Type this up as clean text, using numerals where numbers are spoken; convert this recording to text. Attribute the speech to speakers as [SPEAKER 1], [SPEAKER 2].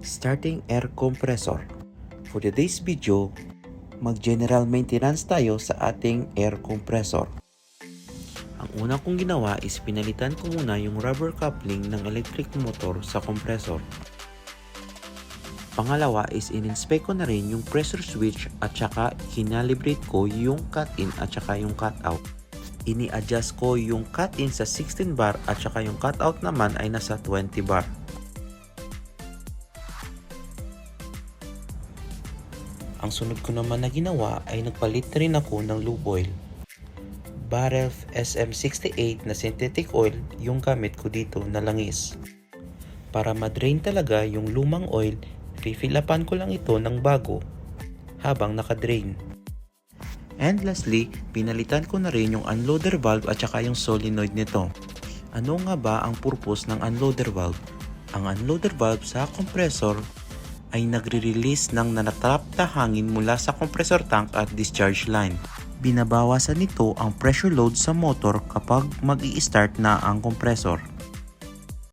[SPEAKER 1] Starting air compressor. For today's video, mag-general maintenance tayo sa ating air compressor. Ang una kong ginawa is pinalitan ko muna yung rubber coupling ng electric motor sa compressor. Pangalawa is in-inspect ko na rin yung pressure switch at saka kinalibrate ko yung cut-in at saka yung cut-out. Ini-adjust ko yung cut-in sa 16 bar at saka yung cut-out naman ay nasa 20 bar. Ang sunod ko naman na ginawa ay nagpalit rin ako ng lube oil. Barrel SM68 na synthetic oil yung gamit ko dito na langis. Para ma-drain talaga yung lumang oil, refill-upan ko lang ito ng bago habang naka-drain. And lastly, pinalitan ko na rin yung unloader valve at saka yung solenoid nito. Ano nga ba ang purpose ng unloader valve? Ang unloader valve sa compressor ay nagre-release ng nanatrap na hangin mula sa compressor tank at discharge line. Binabawasan nito ang pressure load sa motor kapag mag-i-start na ang compressor.